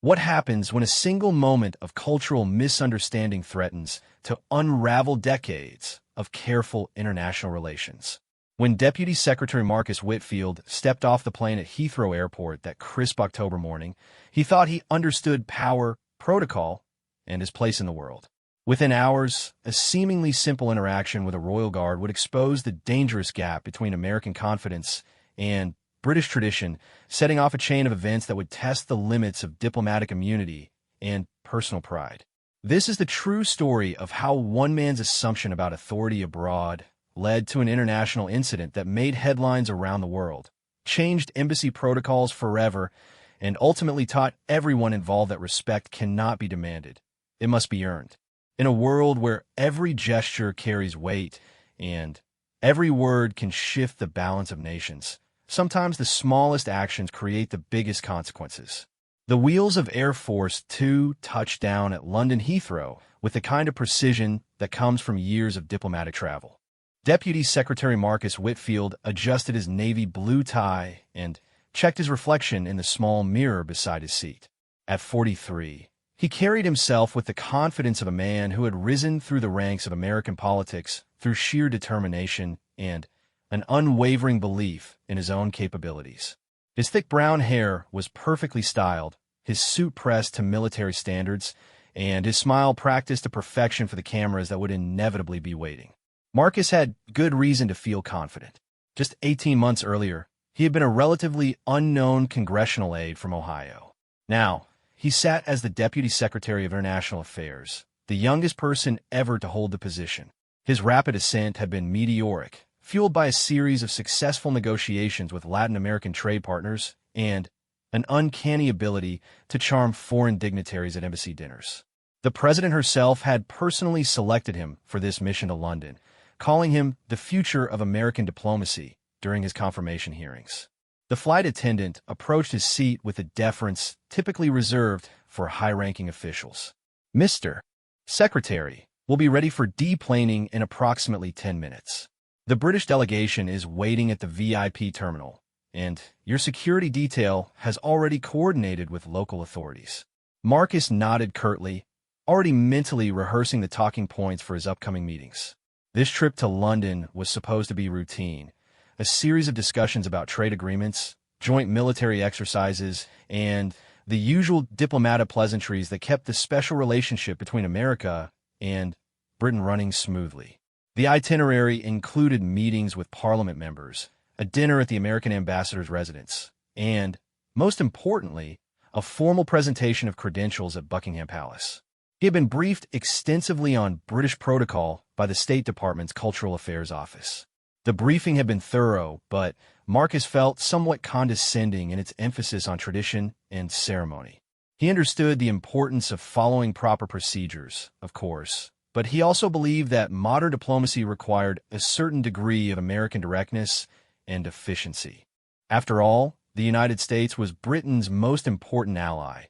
What happens when a single moment of cultural misunderstanding threatens to unravel decades of careful international relations? When Deputy Secretary Marcus Whitfield stepped off the plane at Heathrow Airport that crisp October morning, he thought he understood power, protocol, and his place in the world. Within hours, a seemingly simple interaction with a royal guard would expose the dangerous gap between American confidence and British tradition, setting off a chain of events that would test the limits of diplomatic immunity and personal pride. This is the true story of how one man's assumption about authority abroad led to an international incident that made headlines around the world, changed embassy protocols forever, and ultimately taught everyone involved that respect cannot be demanded. It must be earned. In a world where every gesture carries weight and every word can shift the balance of nations, sometimes the smallest actions create the biggest consequences. The wheels of Air Force Two touched down at London Heathrow with the kind of precision that comes from years of diplomatic travel. Deputy Secretary Marcus Whitfield adjusted his navy blue tie and checked his reflection in the small mirror beside his seat. At 43, he carried himself with the confidence of a man who had risen through the ranks of American politics through sheer determination and an unwavering belief in his own capabilities. His thick brown hair was perfectly styled, his suit pressed to military standards, and his smile practiced to perfection for the cameras that would inevitably be waiting. Marcus had good reason to feel confident. Just 18 months earlier, he had been a relatively unknown congressional aide from Ohio. Now, he sat as the Deputy Secretary of International Affairs, the youngest person ever to hold the position. His rapid ascent had been meteoric, fueled by a series of successful negotiations with Latin American trade partners and an uncanny ability to charm foreign dignitaries at embassy dinners. The president herself had personally selected him for this mission to London, calling him the future of American diplomacy during his confirmation hearings. The flight attendant approached his seat with a deference typically reserved for high-ranking officials. "Mr. Secretary, will be ready for deplaning in approximately 10 minutes. The British delegation is waiting at the VIP terminal, and your security detail has already coordinated with local authorities." Marcus nodded curtly, already mentally rehearsing the talking points for his upcoming meetings. This trip to London was supposed to be routine, a series of discussions about trade agreements, joint military exercises, and the usual diplomatic pleasantries that kept the special relationship between America and Britain running smoothly. The itinerary included meetings with Parliament members, a dinner at the American ambassador's residence, and, most importantly, a formal presentation of credentials at Buckingham Palace. He had been briefed extensively on British protocol by the State Department's Cultural Affairs Office. The briefing had been thorough, but Marcus felt somewhat condescending in its emphasis on tradition and ceremony. He understood the importance of following proper procedures, of course, but he also believed that modern diplomacy required a certain degree of American directness and efficiency. After all, the United States was Britain's most important ally,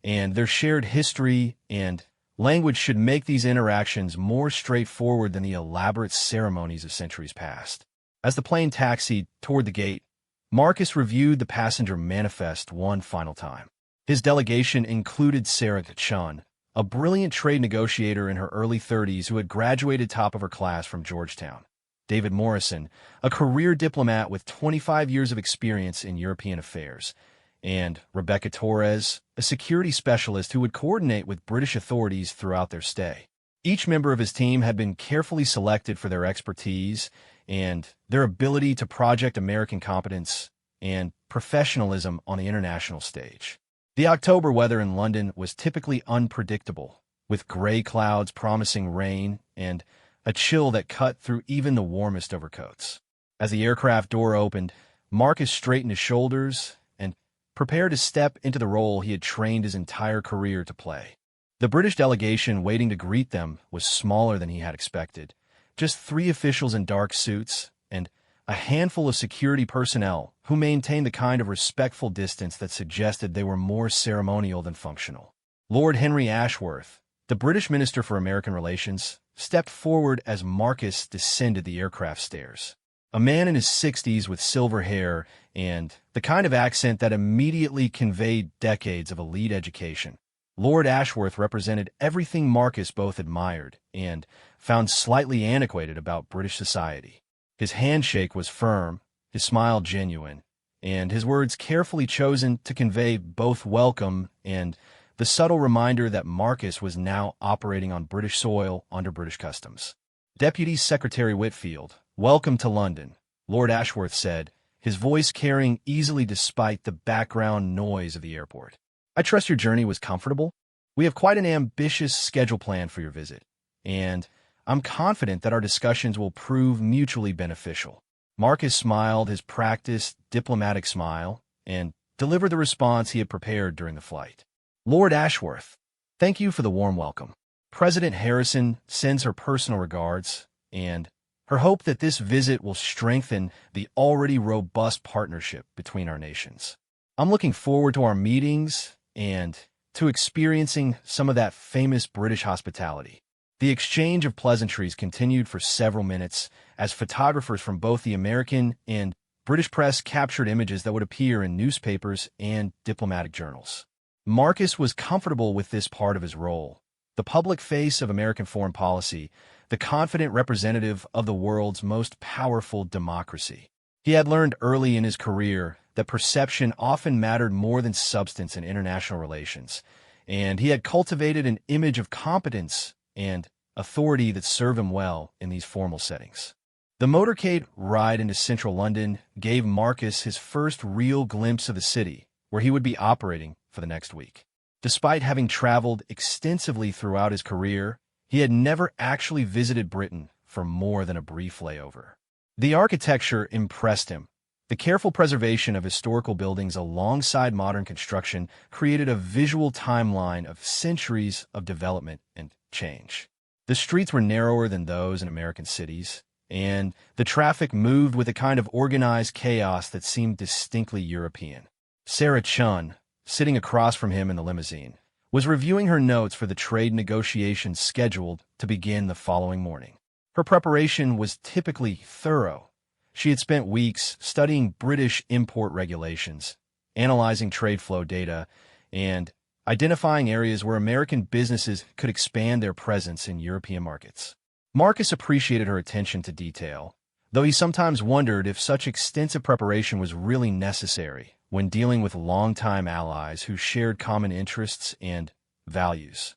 and their shared history and language should make these interactions more straightforward than the elaborate ceremonies of centuries past. As the plane taxied toward the gate, Marcus reviewed the passenger manifest one final time. His delegation included Sarah Chun, a brilliant trade negotiator in her early 30s who had graduated top of her class from Georgetown; David Morrison, a career diplomat with 25 years of experience in European affairs; and Rebecca Torres, a security specialist who would coordinate with British authorities throughout their stay. Each member of his team had been carefully selected for their expertise and their ability to project American competence and professionalism on the international stage. The October weather in London was typically unpredictable, with gray clouds promising rain and a chill that cut through even the warmest overcoats. As the aircraft door opened, Marcus straightened his shoulders and prepared to step into the role he had trained his entire career to play. The British delegation waiting to greet them was smaller than he had expected. Just 3 officials in dark suits and a handful of security personnel who maintained the kind of respectful distance that suggested they were more ceremonial than functional. Lord Henry Ashworth, the British Minister for American Relations, stepped forward as Marcus descended the aircraft stairs. A man in his 60s with silver hair and the kind of accent that immediately conveyed decades of elite education. Lord Ashworth represented everything Marcus both admired and found slightly antiquated about British society. His handshake was firm, his smile genuine, and his words carefully chosen to convey both welcome and the subtle reminder that Marcus was now operating on British soil under British customs. Deputy Secretary Whitfield, welcome to London, Lord Ashworth said, his voice carrying easily despite the background noise of the airport. I trust your journey was comfortable. We have quite an ambitious schedule planned for your visit, and I'm confident that our discussions will prove mutually beneficial. Marcus smiled his practiced diplomatic smile and delivered the response he had prepared during the flight. Lord Ashworth, thank you for the warm welcome. President Harrison sends her personal regards and her hope that this visit will strengthen the already robust partnership between our nations. I'm looking forward to our meetings and to experiencing some of that famous British hospitality. The exchange of pleasantries continued for several minutes as photographers from both the American and British press captured images that would appear in newspapers and diplomatic journals. Marcus was comfortable with this part of his role, the public face of American foreign policy, the confident representative of the world's most powerful democracy. He had learned early in his career that perception often mattered more than substance in international relations, and he had cultivated an image of competence and authority that served him well in these formal settings. The motorcade ride into central London gave Marcus his first real glimpse of the city, where he would be operating for the next week. Despite having traveled extensively throughout his career, he had never actually visited Britain for more than a brief layover. The architecture impressed him. The careful preservation of historical buildings alongside modern construction created a visual timeline of centuries of development and change. The streets were narrower than those in American cities, and the traffic moved with a kind of organized chaos that seemed distinctly European. Sarah Chun, sitting across from him in the limousine, was reviewing her notes for the trade negotiations scheduled to begin the following morning. Her preparation was typically thorough. She had spent weeks studying British import regulations, analyzing trade flow data, and identifying areas where American businesses could expand their presence in European markets. Marcus appreciated her attention to detail, though he sometimes wondered if such extensive preparation was really necessary when dealing with longtime allies who shared common interests and values.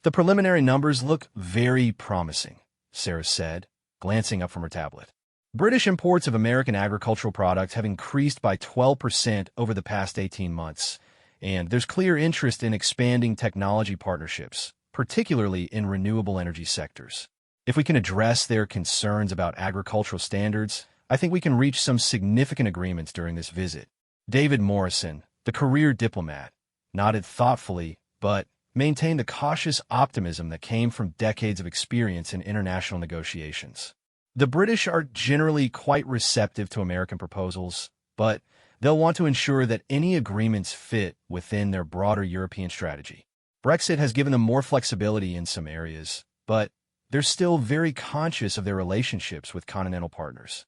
The preliminary numbers look very promising, Sarah said, glancing up from her tablet. British imports of American agricultural products have increased by 12% over the past 18 months, and there's clear interest in expanding technology partnerships, particularly in renewable energy sectors. If we can address their concerns about agricultural standards, I think we can reach some significant agreements during this visit. David Morrison, the career diplomat, nodded thoughtfully, but maintained the cautious optimism that came from decades of experience in international negotiations. The British are generally quite receptive to American proposals, but they'll want to ensure that any agreements fit within their broader European strategy. Brexit has given them more flexibility in some areas, but they're still very conscious of their relationships with continental partners.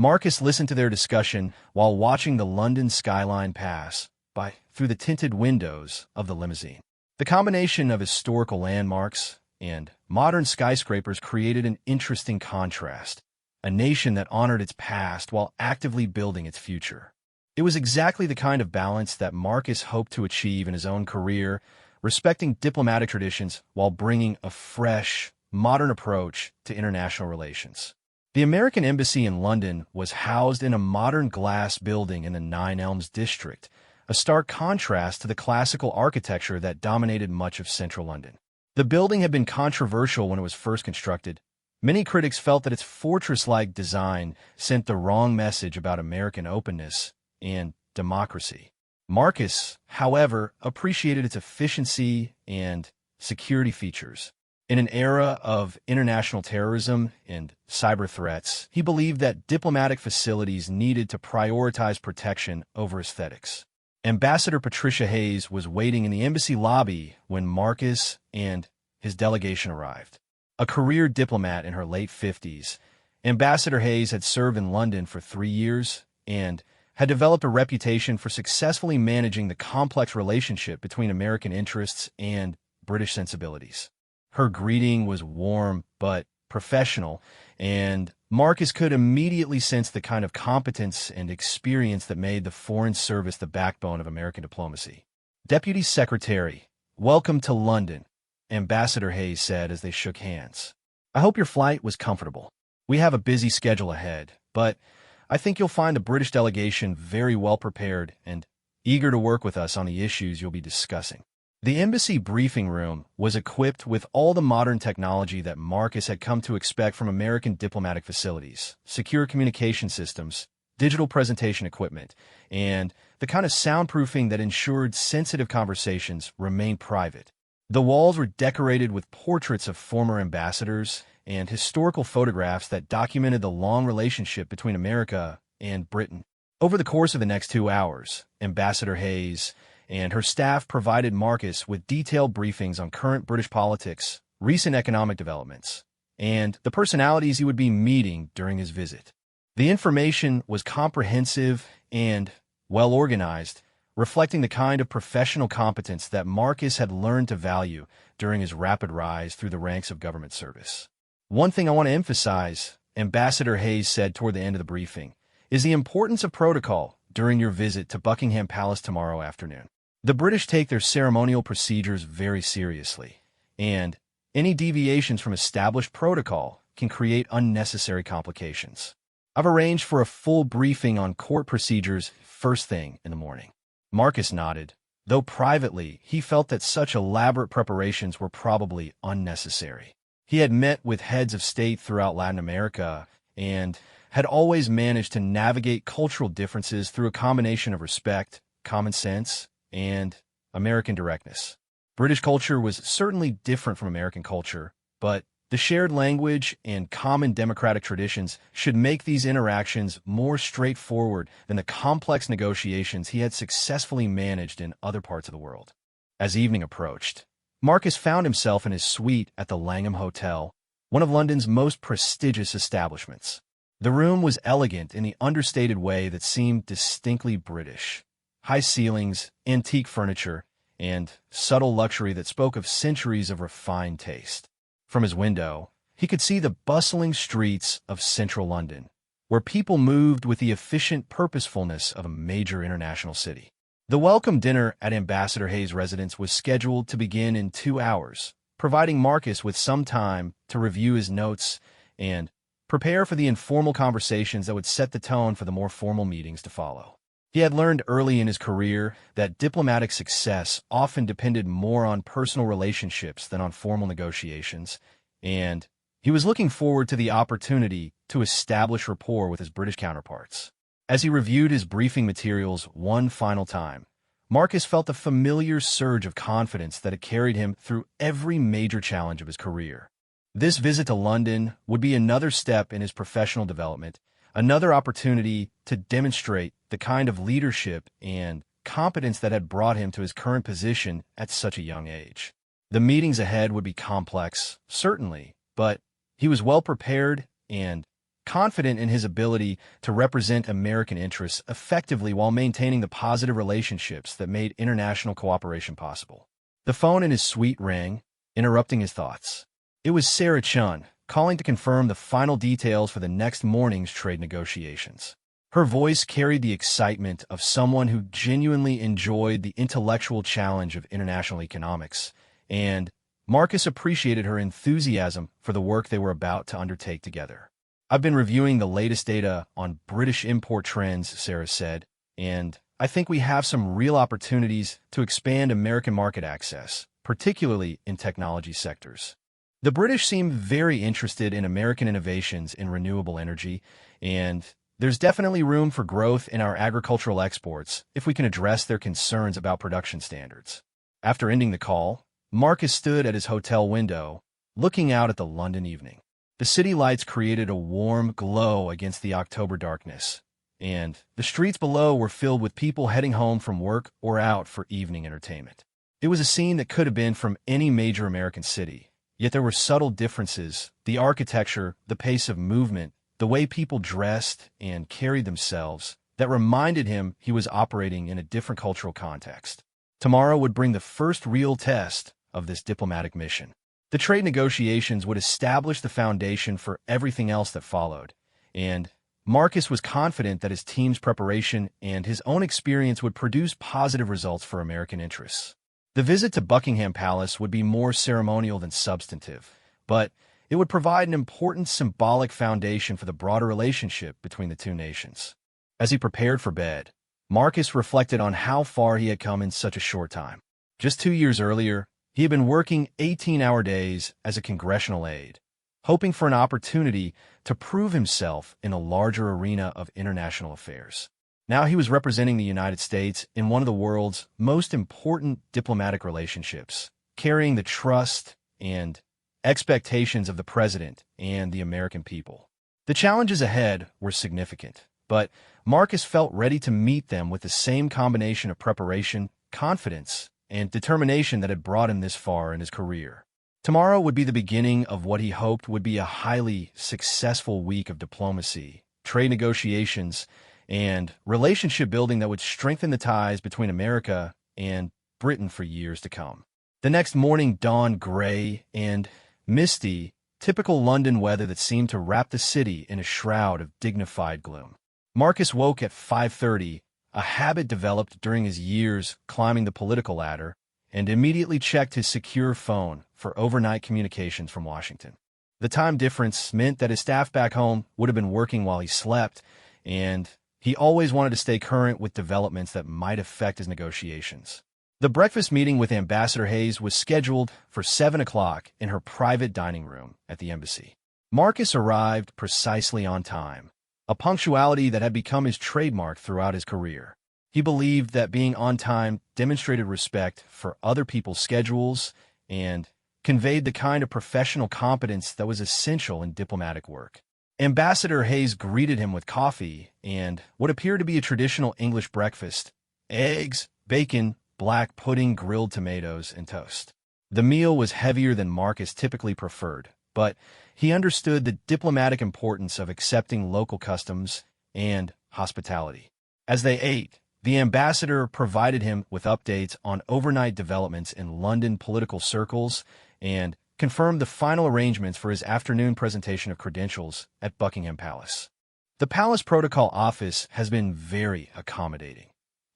Marcus listened to their discussion while watching the London skyline pass by through the tinted windows of the limousine. The combination of historical landmarks and modern skyscrapers created an interesting contrast, a nation that honored its past while actively building its future. It was exactly the kind of balance that Marcus hoped to achieve in his own career, respecting diplomatic traditions while bringing a fresh, modern approach to international relations. The American Embassy in London was housed in a modern glass building in the Nine Elms district, a stark contrast to the classical architecture that dominated much of central London. The building had been controversial when it was first constructed. Many critics felt that its fortress-like design sent the wrong message about American openness and democracy. Marcus, however, appreciated its efficiency and security features. In an era of international terrorism and cyber threats, he believed that diplomatic facilities needed to prioritize protection over aesthetics. Ambassador Patricia Hayes was waiting in the embassy lobby when Marcus and his delegation arrived. A career diplomat in her late 50s Ambassador Hayes had served in London for 3 years and had developed a reputation for successfully managing the complex relationship between American interests and British sensibilities. Her greeting was warm but professional, and Marcus could immediately sense the kind of competence and experience that made the Foreign Service the backbone of American diplomacy. "Deputy Secretary, welcome to London," Ambassador Hayes said as they shook hands. "I hope your flight was comfortable. We have a busy schedule ahead, but I think you'll find the British delegation very well prepared and eager to work with us on the issues you'll be discussing." The embassy briefing room was equipped with all the modern technology that Marcus had come to expect from American diplomatic facilities: secure communication systems, digital presentation equipment, and the kind of soundproofing that ensured sensitive conversations remained private. The walls were decorated with portraits of former ambassadors and historical photographs that documented the long relationship between America and Britain. Over the course of the next 2 hours, Ambassador Hayes and her staff provided Marcus with detailed briefings on current British politics, recent economic developments, and the personalities he would be meeting during his visit. The information was comprehensive and well-organized, reflecting the kind of professional competence that Marcus had learned to value during his rapid rise through the ranks of government service. "One thing I want to emphasize," Ambassador Hayes said toward the end of the briefing, "is the importance of protocol during your visit to Buckingham Palace tomorrow afternoon. The British take their ceremonial procedures very seriously, and any deviations from established protocol can create unnecessary complications. I've arranged for a full briefing on court procedures first thing in the morning." Marcus nodded, though privately he felt that such elaborate preparations were probably unnecessary. He had met with heads of state throughout Latin America and had always managed to navigate cultural differences through a combination of respect, common sense, and American directness. British culture was certainly different from American culture, but the shared language and common democratic traditions should make these interactions more straightforward than the complex negotiations he had successfully managed in other parts of the world. As evening approached, Marcus found himself in his suite at the Langham Hotel, one of London's most prestigious establishments. The room was elegant in the understated way that seemed distinctly British. High ceilings, antique furniture, and subtle luxury that spoke of centuries of refined taste. From his window, he could see the bustling streets of central London, where people moved with the efficient purposefulness of a major international city. The welcome dinner at Ambassador Hayes' residence was scheduled to begin in 2 hours, providing Marcus with some time to review his notes and prepare for the informal conversations that would set the tone for the more formal meetings to follow. He had learned early in his career that diplomatic success often depended more on personal relationships than on formal negotiations, and he was looking forward to the opportunity to establish rapport with his British counterparts. As he reviewed his briefing materials one final time, Marcus felt the familiar surge of confidence that had carried him through every major challenge of his career. This visit to London would be another step in his professional development, another opportunity to demonstrate the kind of leadership and competence that had brought him to his current position at such a young age. The meetings ahead would be complex, certainly, but he was well prepared and confident in his ability to represent American interests effectively while maintaining the positive relationships that made international cooperation possible. The phone in his suite rang, interrupting his thoughts. It was Sarah Chun, calling to confirm the final details for the next morning's trade negotiations. Her voice carried the excitement of someone who genuinely enjoyed the intellectual challenge of international economics, and Marcus appreciated her enthusiasm for the work they were about to undertake together. "I've been reviewing the latest data on British import trends," Sarah said, "and I think we have some real opportunities to expand American market access, particularly in technology sectors. The British seem very interested in American innovations in renewable energy, and there's definitely room for growth in our agricultural exports if we can address their concerns about production standards." After ending the call, Marcus stood at his hotel window, looking out at the London evening. The city lights created a warm glow against the October darkness, and the streets below were filled with people heading home from work or out for evening entertainment. It was a scene that could have been from any major American city, yet there were subtle differences: the architecture, the pace of movement, the way people dressed and carried themselves, that reminded him he was operating in a different cultural context. Tomorrow would bring the first real test of this diplomatic mission. The trade negotiations would establish the foundation for everything else that followed, and Marcus was confident that his team's preparation and his own experience would produce positive results for American interests. The visit to Buckingham Palace would be more ceremonial than substantive, but it would provide an important symbolic foundation for the broader relationship between the two nations. As he prepared for bed, Marcus reflected on how far he had come in such a short time. Just 2 years earlier, he had been working 18-hour days as a congressional aide, hoping for an opportunity to prove himself in a larger arena of international affairs. Now he was representing the United States in one of the world's most important diplomatic relationships, carrying the trust and expectations of the president and the American people. The challenges ahead were significant, but Marcus felt ready to meet them with the same combination of preparation, confidence, and determination that had brought him this far in his career. Tomorrow would be the beginning of what he hoped would be a highly successful week of diplomacy, trade negotiations, and relationship building that would strengthen the ties between America and Britain for years to come. The next morning dawned gray and misty, typical London weather that seemed to wrap the city in a shroud of dignified gloom. Marcus woke at 5:30, a habit developed during his years climbing the political ladder, and immediately checked his secure phone for overnight communications from Washington. The time difference meant that his staff back home would have been working while he slept, and he always wanted to stay current with developments that might affect his negotiations. The breakfast meeting with Ambassador Hayes was scheduled for 7 o'clock in her private dining room at the embassy. Marcus arrived precisely on time, a punctuality that had become his trademark throughout his career. He believed that being on time demonstrated respect for other people's schedules and conveyed the kind of professional competence that was essential in diplomatic work. Ambassador Hayes greeted him with coffee and what appeared to be a traditional English breakfast: eggs, bacon, black pudding, grilled tomatoes, and toast. The meal was heavier than Marcus typically preferred, but he understood the diplomatic importance of accepting local customs and hospitality. As they ate, the ambassador provided him with updates on overnight developments in London political circles and confirmed the final arrangements for his afternoon presentation of credentials at Buckingham Palace. The Palace Protocol Office has been very accommodating,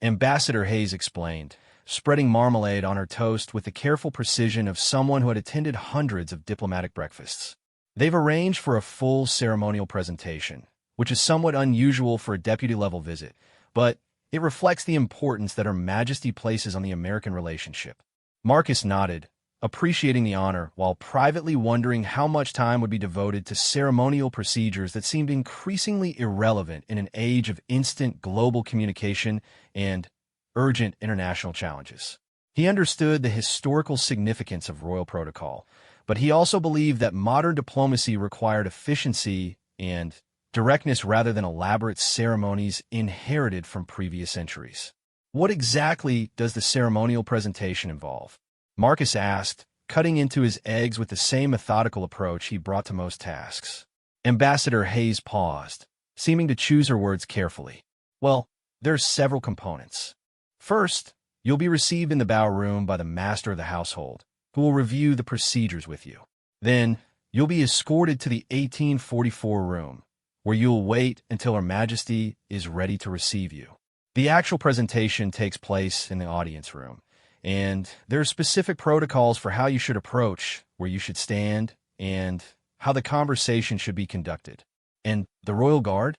Ambassador Hayes explained, spreading marmalade on her toast with the careful precision of someone who had attended hundreds of diplomatic breakfasts. They've arranged for a full ceremonial presentation, which is somewhat unusual for a deputy-level visit, but it reflects the importance that Her Majesty places on the American relationship. Marcus nodded, appreciating the honor, while privately wondering how much time would be devoted to ceremonial procedures that seemed increasingly irrelevant in an age of instant global communication and urgent international challenges. He understood the historical significance of royal protocol, but he also believed that modern diplomacy required efficiency and directness rather than elaborate ceremonies inherited from previous centuries. What exactly does the ceremonial presentation involve? Marcus asked, cutting into his eggs with the same methodical approach he brought to most tasks. Ambassador Hayes paused, seeming to choose her words carefully. Well, there are several components. First, you'll be received in the bow room by the master of the household, who will review the procedures with you. Then, you'll be escorted to the 1844 room, where you'll wait until Her Majesty is ready to receive you. The actual presentation takes place in the audience room, and there are specific protocols for how you should approach, where you should stand, and how the conversation should be conducted. And the Royal Guard?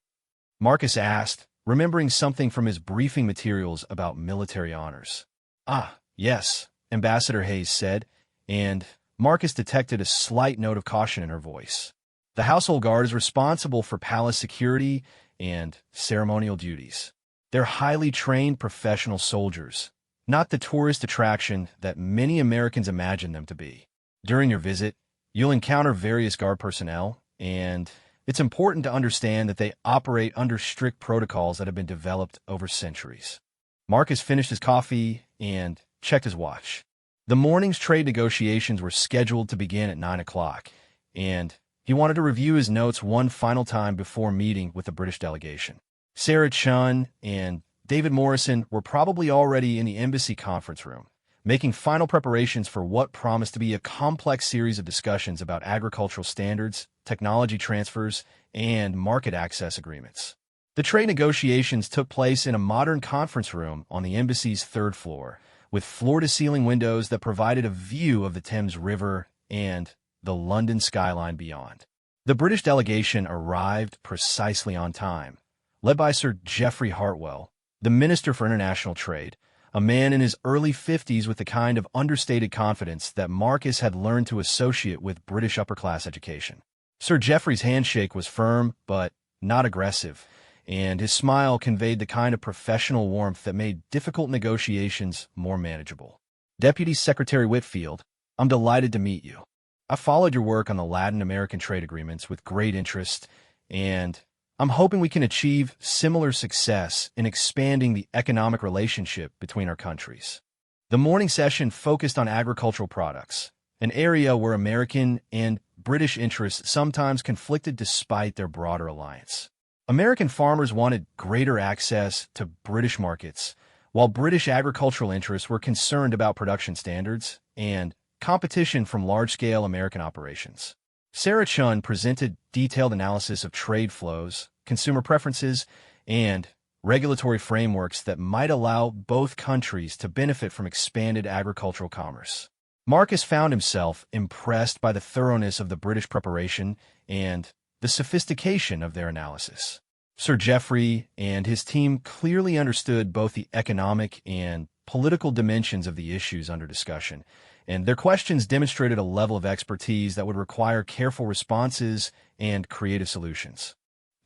Marcus asked, remembering something from his briefing materials about military honors. Ah, yes, Ambassador Hayes said, and Marcus detected a slight note of caution in her voice. The household guard is responsible for palace security and ceremonial duties. They're highly trained professional soldiers, not the tourist attraction that many Americans imagine them to be. During your visit, you'll encounter various guard personnel, and it's important to understand that they operate under strict protocols that have been developed over centuries. Marcus finished his coffee and checked his watch. The morning's trade negotiations were scheduled to begin at 9 o'clock, and He wanted to review his notes one final time before meeting with the British delegation. Sarah Chun and David Morrison were probably already in the embassy conference room, making final preparations for what promised to be a complex series of discussions about agricultural standards, technology transfers, and market access agreements. The trade negotiations took place in a modern conference room on the embassy's third floor, with floor-to-ceiling windows that provided a view of the Thames River and the London skyline beyond. The British delegation arrived precisely on time, led by Sir Geoffrey Hartwell, the Minister for International Trade, a man in his early 50s with the kind of understated confidence that Marcus had learned to associate with British upper-class education. Sir Geoffrey's handshake was firm, but not aggressive, and his smile conveyed the kind of professional warmth that made difficult negotiations more manageable. Deputy Secretary Whitfield, I'm delighted to meet you. I followed your work on the Latin American trade agreements with great interest, and I'm hoping we can achieve similar success in expanding the economic relationship between our countries. The morning session focused on agricultural products, an area where American and British interests sometimes conflicted despite their broader alliance. American farmers wanted greater access to British markets, while British agricultural interests were concerned about production standards and competition from large-scale American operations. Sarah Chun presented detailed analysis of trade flows, consumer preferences, and regulatory frameworks that might allow both countries to benefit from expanded agricultural commerce. Marcus found himself impressed by the thoroughness of the British preparation and the sophistication of their analysis. Sir Geoffrey and his team clearly understood both the economic and political dimensions of the issues under discussion, and their questions demonstrated a level of expertise that would require careful responses and creative solutions.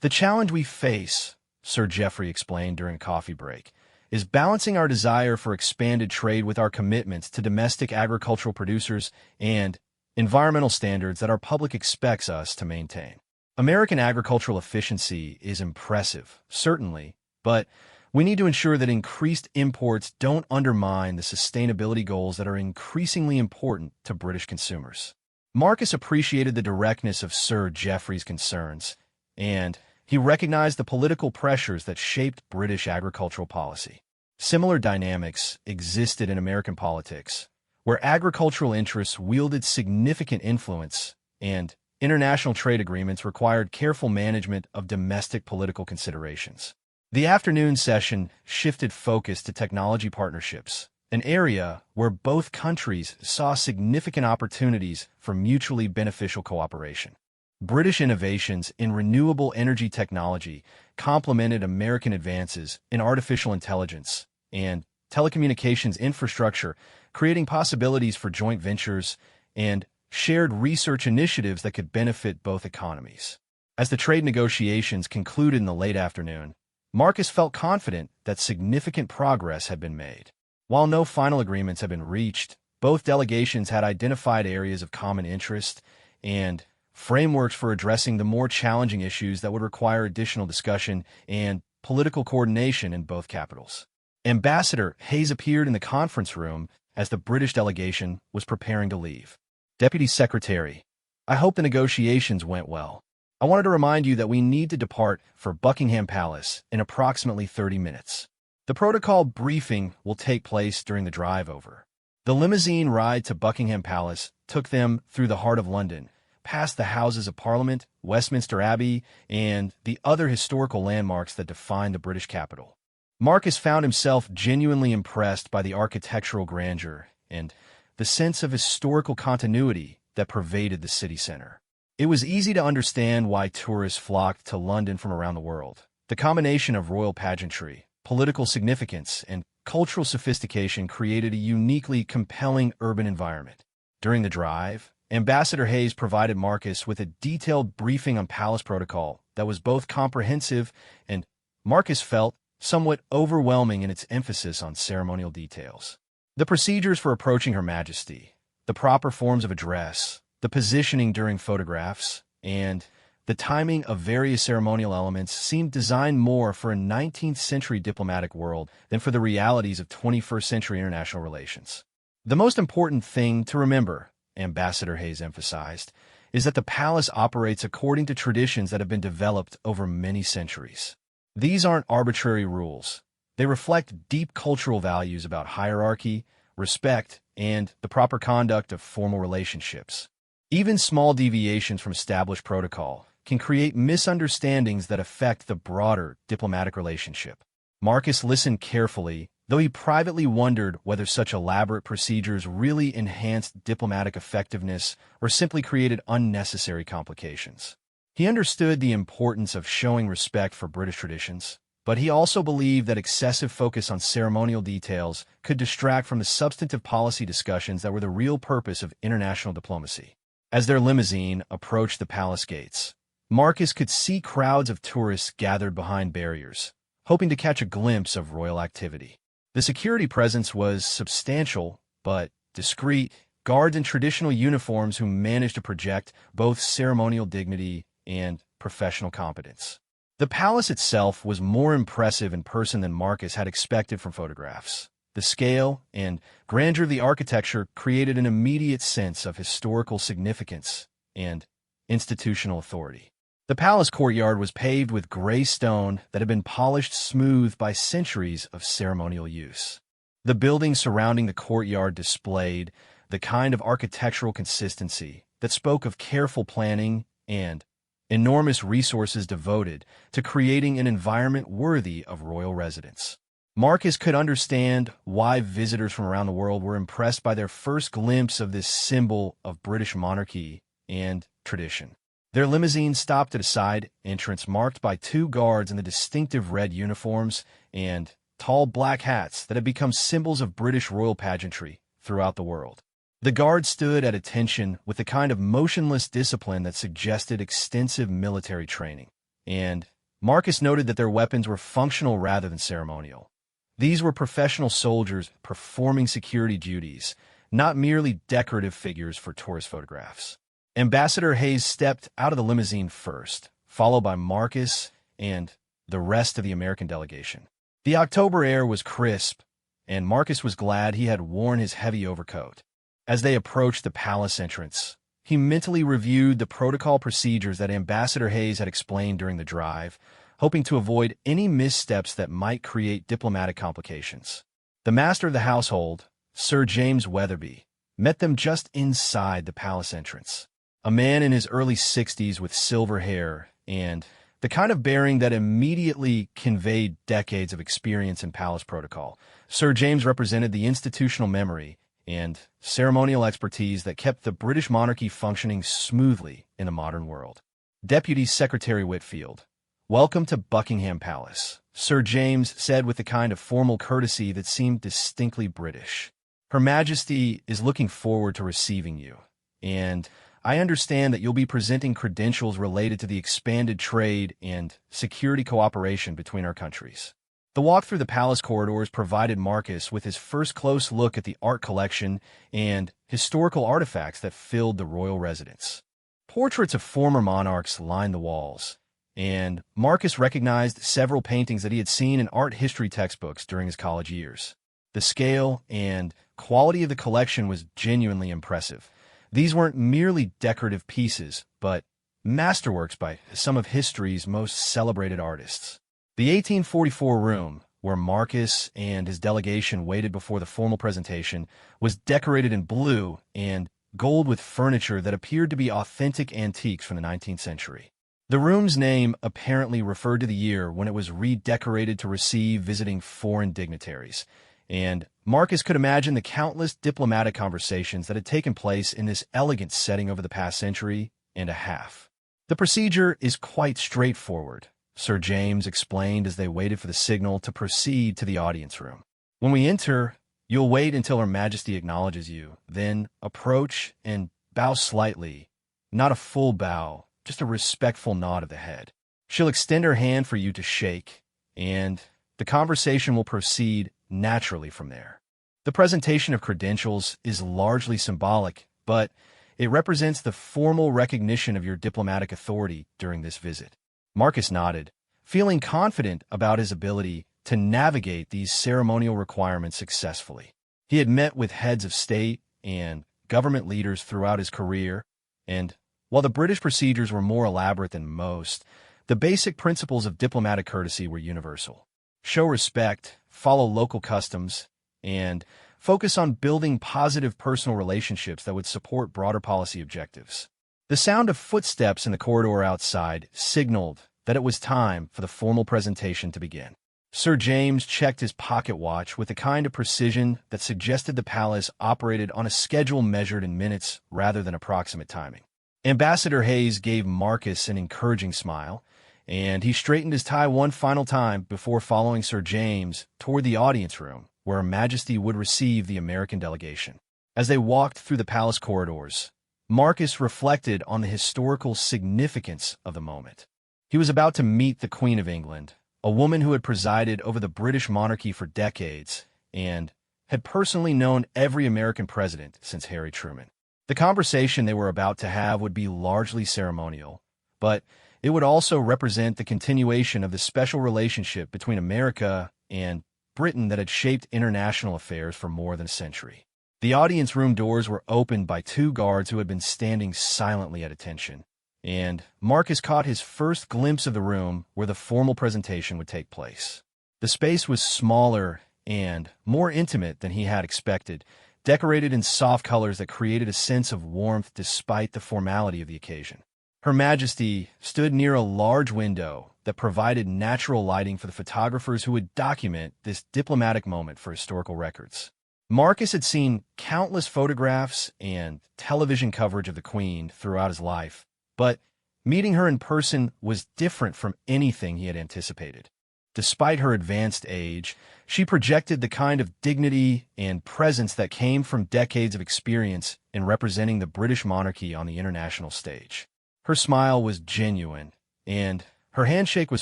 The challenge we face, Sir Geoffrey explained during a coffee break, is balancing our desire for expanded trade with our commitments to domestic agricultural producers and environmental standards that our public expects us to maintain. American agricultural efficiency is impressive, certainly, but we need to ensure that increased imports don't undermine the sustainability goals that are increasingly important to British consumers. Marcus appreciated the directness of Sir Geoffrey's concerns, and he recognized the political pressures that shaped British agricultural policy. Similar dynamics existed in American politics, where agricultural interests wielded significant influence and international trade agreements required careful management of domestic political considerations. The afternoon session shifted focus to technology partnerships, an area where both countries saw significant opportunities for mutually beneficial cooperation. British innovations in renewable energy technology complemented American advances in artificial intelligence and telecommunications infrastructure, creating possibilities for joint ventures and shared research initiatives that could benefit both economies. As the trade negotiations concluded in the late afternoon, Marcus felt confident that significant progress had been made. While no final agreements had been reached, both delegations had identified areas of common interest and frameworks for addressing the more challenging issues that would require additional discussion and political coordination in both capitals. Ambassador Hayes appeared in the conference room as the British delegation was preparing to leave. Deputy Secretary, I hope the negotiations went well. I wanted to remind you that we need to depart for Buckingham Palace in approximately 30 minutes. The protocol briefing will take place during the drive over. The limousine ride to Buckingham Palace took them through the heart of London, past the Houses of Parliament, Westminster Abbey, and the other historical landmarks that define the British capital. Marcus found himself genuinely impressed by the architectural grandeur and the sense of historical continuity that pervaded the city center. It was easy to understand why tourists flocked to London from around the world. The combination of royal pageantry, political significance, and cultural sophistication created a uniquely compelling urban environment. During the drive, Ambassador Hayes provided Marcus with a detailed briefing on palace protocol that was both comprehensive and, Marcus felt, somewhat overwhelming in its emphasis on ceremonial details. The procedures for approaching Her Majesty, the proper forms of address, the positioning during photographs, and the timing of various ceremonial elements seemed designed more for a 19th century diplomatic world than for the realities of 21st century international relations. The most important thing to remember, Ambassador Hayes emphasized, is that the palace operates according to traditions that have been developed over many centuries. These aren't arbitrary rules. They reflect deep cultural values about hierarchy, respect, and the proper conduct of formal relationships. Even small deviations from established protocol can create misunderstandings that affect the broader diplomatic relationship. Marcus listened carefully, though he privately wondered whether such elaborate procedures really enhanced diplomatic effectiveness or simply created unnecessary complications. He understood the importance of showing respect for British traditions, but he also believed that excessive focus on ceremonial details could distract from the substantive policy discussions that were the real purpose of international diplomacy. As their limousine approached the palace gates, Marcus could see crowds of tourists gathered behind barriers, hoping to catch a glimpse of royal activity. The security presence was substantial, but discreet, guards in traditional uniforms who managed to project both ceremonial dignity and professional competence. The palace itself was more impressive in person than Marcus had expected from photographs. The scale and grandeur of the architecture created an immediate sense of historical significance and institutional authority. The palace courtyard was paved with gray stone that had been polished smooth by centuries of ceremonial use. The buildings surrounding the courtyard displayed the kind of architectural consistency that spoke of careful planning and enormous resources devoted to creating an environment worthy of royal residence. Marcus could understand why visitors from around the world were impressed by their first glimpse of this symbol of British monarchy and tradition. Their limousine stopped at a side entrance marked by two guards in the distinctive red uniforms and tall black hats that had become symbols of British royal pageantry throughout the world. The guards stood at attention with the kind of motionless discipline that suggested extensive military training, and Marcus noted that their weapons were functional rather than ceremonial. These were professional soldiers performing security duties, not merely decorative figures for tourist photographs. Ambassador Hayes stepped out of the limousine first, followed by Marcus and the rest of the American delegation. The October air was crisp, and Marcus was glad he had worn his heavy overcoat. As they approached the palace entrance, he mentally reviewed the protocol procedures that Ambassador Hayes had explained during the drive, hoping to avoid any missteps that might create diplomatic complications. The master of the household, Sir James Weatherby, met them just inside the palace entrance. A man in his early 60s with silver hair and the kind of bearing that immediately conveyed decades of experience in palace protocol. Sir James represented the institutional memory and ceremonial expertise that kept the British monarchy functioning smoothly in the modern world. Deputy Secretary Whitfield, "Welcome to Buckingham Palace," Sir James said with the kind of formal courtesy that seemed distinctly British. "Her Majesty is looking forward to receiving you, and I understand that you'll be presenting credentials related to the expanded trade and security cooperation between our countries." The walk through the palace corridors provided Marcus with his first close look at the art collection and historical artifacts that filled the royal residence. Portraits of former monarchs lined the walls, and Marcus recognized several paintings that he had seen in art history textbooks during his college years. The scale and quality of the collection was genuinely impressive. These weren't merely decorative pieces, but masterworks by some of history's most celebrated artists. The 1844 room, where Marcus and his delegation waited before the formal presentation, was decorated in blue and gold with furniture that appeared to be authentic antiques from the 19th century. The room's name apparently referred to the year when it was redecorated to receive visiting foreign dignitaries, and Marcus could imagine the countless diplomatic conversations that had taken place in this elegant setting over the past century and a half. "The procedure is quite straightforward," Sir James explained as they waited for the signal to proceed to the audience room. "When we enter, you'll wait until Her Majesty acknowledges you, then approach and bow slightly, not a full bow, just a respectful nod of the head. She'll extend her hand for you to shake, and the conversation will proceed naturally from there. The presentation of credentials is largely symbolic, but it represents the formal recognition of your diplomatic authority during this visit." Marcus nodded, feeling confident about his ability to navigate these ceremonial requirements successfully. He had met with heads of state and government leaders throughout his career, and While the British procedures were more elaborate than most, the basic principles of diplomatic courtesy were universal. Show respect, follow local customs, and focus on building positive personal relationships that would support broader policy objectives. The sound of footsteps in the corridor outside signaled that it was time for the formal presentation to begin. Sir James checked his pocket watch with the kind of precision that suggested the palace operated on a schedule measured in minutes rather than approximate timing. Ambassador Hayes gave Marcus an encouraging smile, and he straightened his tie one final time before following Sir James toward the audience room, where Her Majesty would receive the American delegation. As they walked through the palace corridors, Marcus reflected on the historical significance of the moment. He was about to meet the Queen of England, a woman who had presided over the British monarchy for decades and had personally known every American president since Harry Truman. The conversation they were about to have would be largely ceremonial, but it would also represent the continuation of the special relationship between America and Britain that had shaped international affairs for more than a century. The audience room doors were opened by two guards who had been standing silently at attention, and Marcus caught his first glimpse of the room where the formal presentation would take place. The space was smaller and more intimate than he had expected, decorated in soft colors that created a sense of warmth despite the formality of the occasion. Her Majesty stood near a large window that provided natural lighting for the photographers who would document this diplomatic moment for historical records. Marcus had seen countless photographs and television coverage of the Queen throughout his life, but meeting her in person was different from anything he had anticipated. Despite her advanced age, she projected the kind of dignity and presence that came from decades of experience in representing the British monarchy on the international stage. Her smile was genuine, and her handshake was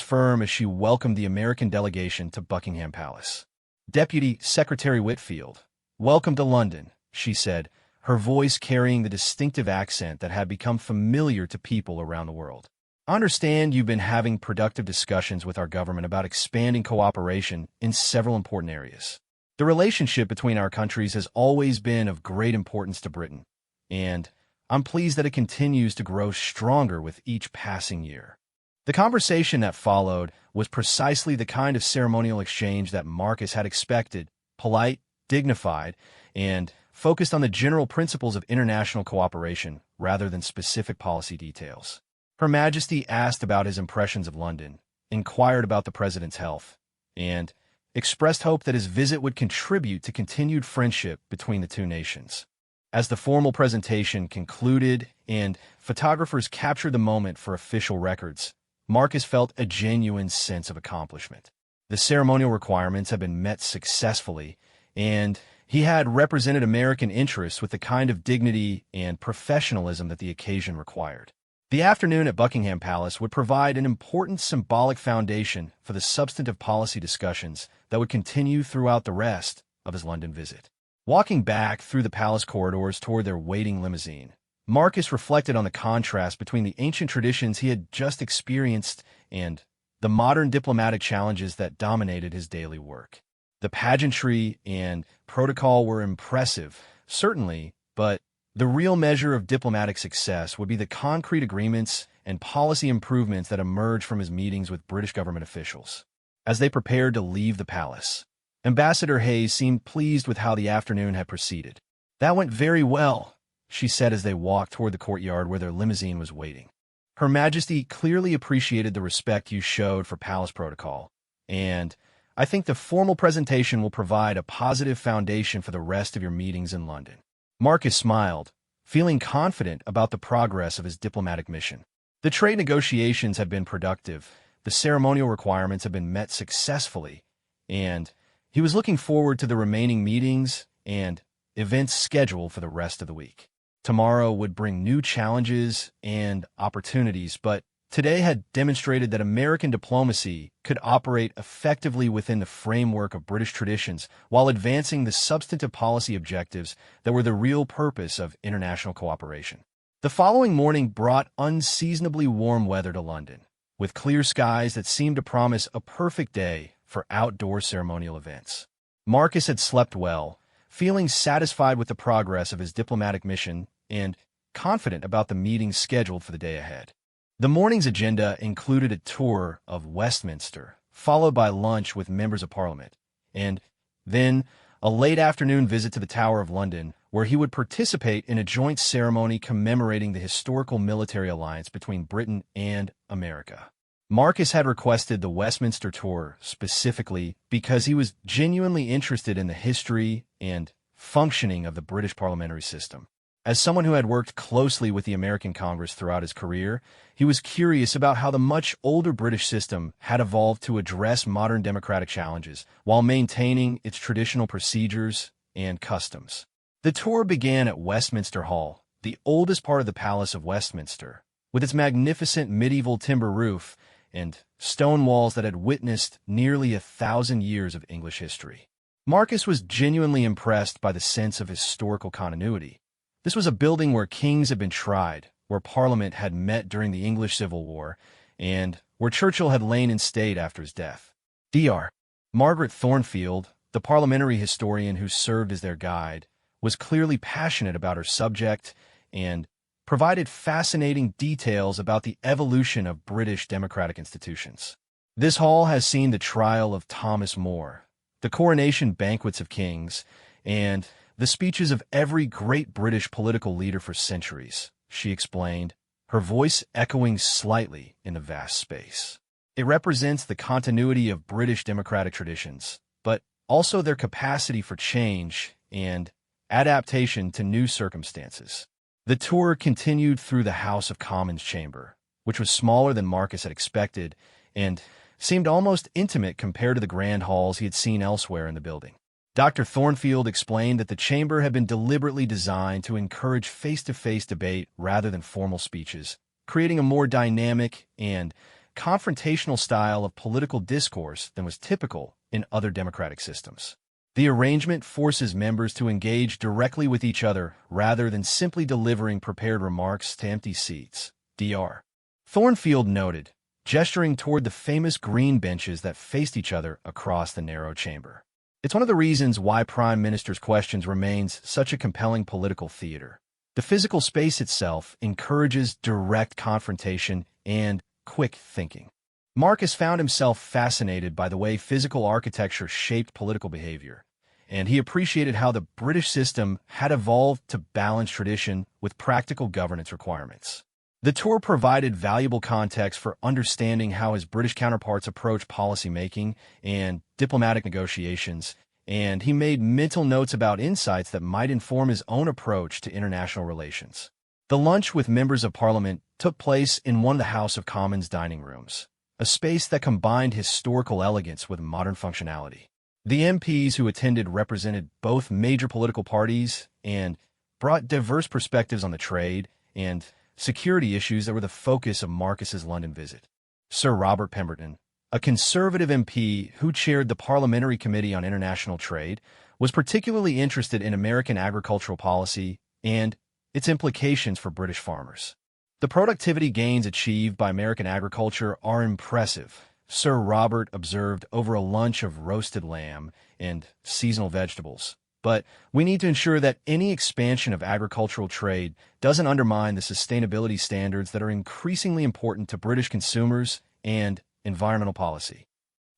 firm as she welcomed the American delegation to Buckingham Palace. "Deputy Secretary Whitfield, welcome to London," she said, her voice carrying the distinctive accent that had become familiar to people around the world. "I understand you've been having productive discussions with our government about expanding cooperation in several important areas. The relationship between our countries has always been of great importance to Britain, and I'm pleased that it continues to grow stronger with each passing year." The conversation that followed was precisely the kind of ceremonial exchange that Marcus had expected: polite, dignified, and focused on the general principles of international cooperation rather than specific policy details. Her Majesty asked about his impressions of London, inquired about the president's health, and expressed hope that his visit would contribute to continued friendship between the two nations. As the formal presentation concluded and photographers captured the moment for official records, Marcus felt a genuine sense of accomplishment. The ceremonial requirements had been met successfully, and he had represented American interests with the kind of dignity and professionalism that the occasion required. The afternoon at Buckingham Palace would provide an important symbolic foundation for the substantive policy discussions that would continue throughout the rest of his London visit. Walking back through the palace corridors toward their waiting limousine, Marcus reflected on the contrast between the ancient traditions he had just experienced and the modern diplomatic challenges that dominated his daily work. The pageantry and protocol were impressive, certainly, but the real measure of diplomatic success would be the concrete agreements and policy improvements that emerged from his meetings with British government officials. As they prepared to leave the palace, Ambassador Hayes seemed pleased with how the afternoon had proceeded. "That went very well," she said as they walked toward the courtyard where their limousine was waiting. "Her Majesty clearly appreciated the respect you showed for palace protocol, and I think the formal presentation will provide a positive foundation for the rest of your meetings in London." Marcus smiled, feeling confident about the progress of his diplomatic mission. The trade negotiations had been productive, the ceremonial requirements had been met successfully, and he was looking forward to the remaining meetings and events scheduled for the rest of the week. Tomorrow would bring new challenges and opportunities, but today had demonstrated that American diplomacy could operate effectively within the framework of British traditions while advancing the substantive policy objectives that were the real purpose of international cooperation. The following morning brought unseasonably warm weather to London, with clear skies that seemed to promise a perfect day for outdoor ceremonial events. Marcus had slept well, feeling satisfied with the progress of his diplomatic mission and confident about the meetings scheduled for the day ahead. The morning's agenda included a tour of Westminster, followed by lunch with members of Parliament, and then a late afternoon visit to the Tower of London, where he would participate in a joint ceremony commemorating the historical military alliance between Britain and America. Marcus had requested the Westminster tour specifically because he was genuinely interested in the history and functioning of the British parliamentary system. As someone who had worked closely with the American Congress throughout his career, he was curious about how the much older British system had evolved to address modern democratic challenges while maintaining its traditional procedures and customs. The tour began at Westminster Hall, the oldest part of the Palace of Westminster, with its magnificent medieval timber roof and stone walls that had witnessed nearly 1,000 years of English history. Marcus was genuinely impressed by the sense of historical continuity. This was a building where kings had been tried, where Parliament had met during the English Civil War, and where Churchill had lain in state after his death. Dr. Margaret Thornfield, the parliamentary historian who served as their guide, was clearly passionate about her subject and provided fascinating details about the evolution of British democratic institutions. This hall has seen the trial of Thomas More, the coronation banquets of kings, and the speeches of every great British political leader for centuries, she explained, her voice echoing slightly in the vast space. It represents the continuity of British democratic traditions, but also their capacity for change and adaptation to new circumstances. The tour continued through the House of Commons chamber, which was smaller than Marcus had expected and seemed almost intimate compared to the grand halls he had seen elsewhere in the building. Dr. Thornfield explained that the chamber had been deliberately designed to encourage face-to-face debate rather than formal speeches, creating a more dynamic and confrontational style of political discourse than was typical in other democratic systems. The arrangement forces members to engage directly with each other rather than simply delivering prepared remarks to empty seats, Dr. Thornfield noted, gesturing toward the famous green benches that faced each other across the narrow chamber. It's one of the reasons why Prime Minister's questions remains such a compelling political theater. The physical space itself encourages direct confrontation and quick thinking. Marcus found himself fascinated by the way physical architecture shaped political behavior, and he appreciated how the British system had evolved to balance tradition with practical governance requirements. The tour provided valuable context for understanding how his British counterparts approach policy-making and diplomatic negotiations, and he made mental notes about insights that might inform his own approach to international relations. The lunch with members of Parliament took place in one of the House of Commons dining rooms, a space that combined historical elegance with modern functionality. The MPs who attended represented both major political parties and brought diverse perspectives on the trade and security issues that were the focus of Marcus's London visit. Sir Robert Pemberton, a Conservative MP who chaired the Parliamentary Committee on International Trade, was particularly interested in American agricultural policy and its implications for British farmers. The productivity gains achieved by American agriculture are impressive, Sir Robert observed over a lunch of roasted lamb and seasonal vegetables. But we need to ensure that any expansion of agricultural trade doesn't undermine the sustainability standards that are increasingly important to British consumers and environmental policy.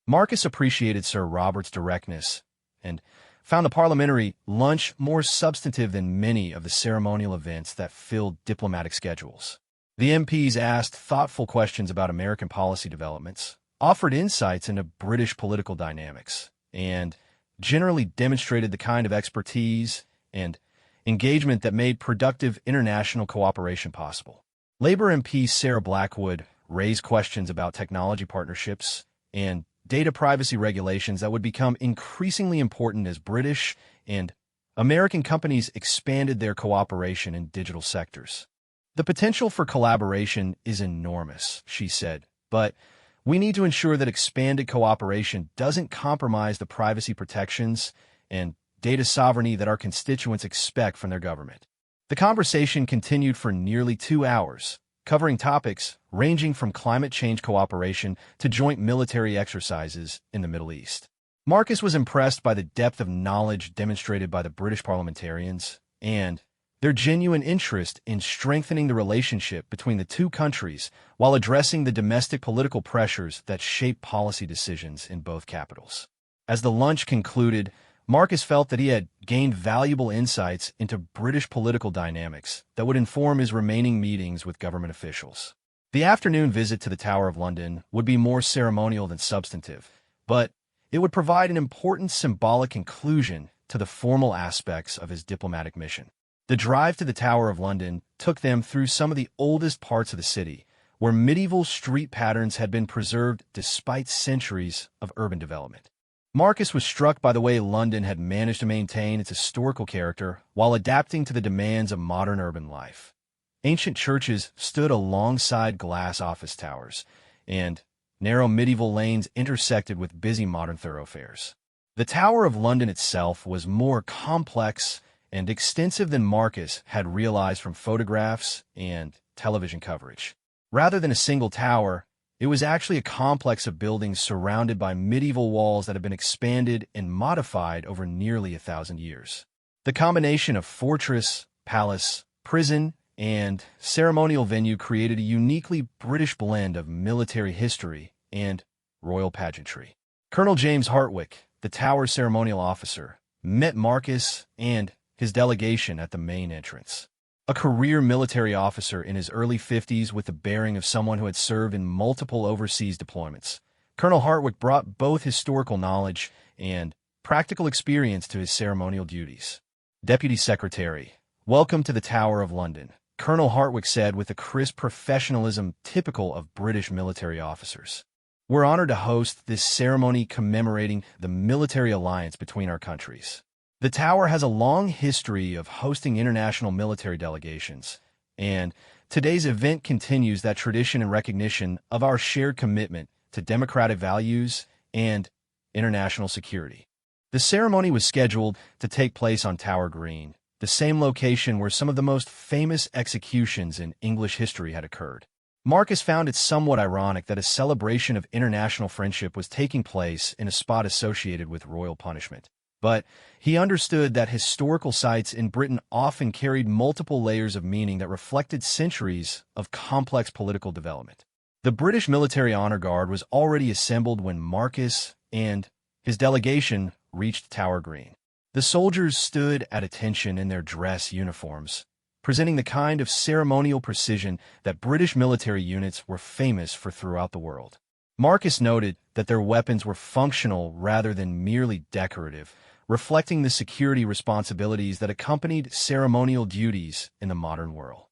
Marcus appreciated Sir Robert's directness and found the parliamentary lunch more substantive than many of the ceremonial events that filled diplomatic schedules. The MPs asked thoughtful questions about American policy developments, offered insights into British political dynamics, and generally demonstrated the kind of expertise and engagement that made productive international cooperation possible. Labour MP Sarah Blackwood raised questions about technology partnerships and data privacy regulations that would become increasingly important as British and American companies expanded their cooperation in digital sectors. The potential for collaboration is enormous, she said, but we need to ensure that expanded cooperation doesn't compromise the privacy protections and data sovereignty that our constituents expect from their government. The conversation continued for nearly 2 hours, covering topics ranging from climate change cooperation to joint military exercises in the Middle East. Marcus was impressed by the depth of knowledge demonstrated by the British parliamentarians and their genuine interest in strengthening the relationship between the two countries while addressing the domestic political pressures that shape policy decisions in both capitals. As the lunch concluded, Marcus felt that he had gained valuable insights into British political dynamics that would inform his remaining meetings with government officials. The afternoon visit to the Tower of London would be more ceremonial than substantive, but it would provide an important symbolic conclusion to the formal aspects of his diplomatic mission. The drive to the Tower of London took them through some of the oldest parts of the city, where medieval street patterns had been preserved despite centuries of urban development. Marcus was struck by the way London had managed to maintain its historical character while adapting to the demands of modern urban life. Ancient churches stood alongside glass office towers, and narrow medieval lanes intersected with busy modern thoroughfares. The Tower of London itself was more complex and extensive than Marcus had realized from photographs and television coverage. Rather than a single tower, it was actually a complex of buildings surrounded by medieval walls that had been expanded and modified over nearly 1,000 years. The combination of fortress, palace, prison, and ceremonial venue created a uniquely British blend of military history and royal pageantry. Colonel James Hartwick, the tower's ceremonial officer, met Marcus and his delegation at the main entrance. A career military officer in his early 50s with the bearing of someone who had served in multiple overseas deployments, Colonel Hartwick brought both historical knowledge and practical experience to his ceremonial duties. Deputy Secretary, welcome to the Tower of London, Colonel Hartwick said with a crisp professionalism typical of British military officers. We're honored to host this ceremony commemorating the military alliance between our countries. The Tower has a long history of hosting international military delegations, and today's event continues that tradition in recognition of our shared commitment to democratic values and international security. The ceremony was scheduled to take place on Tower Green, the same location where some of the most famous executions in English history had occurred. Marcus found it somewhat ironic that a celebration of international friendship was taking place in a spot associated with royal punishment. But he understood that historical sites in Britain often carried multiple layers of meaning that reflected centuries of complex political development. The British Military Honor Guard was already assembled when Marcus and his delegation reached Tower Green. The soldiers stood at attention in their dress uniforms, presenting the kind of ceremonial precision that British military units were famous for throughout the world. Marcus noted that their weapons were functional rather than merely decorative, reflecting the security responsibilities that accompanied ceremonial duties in the modern world.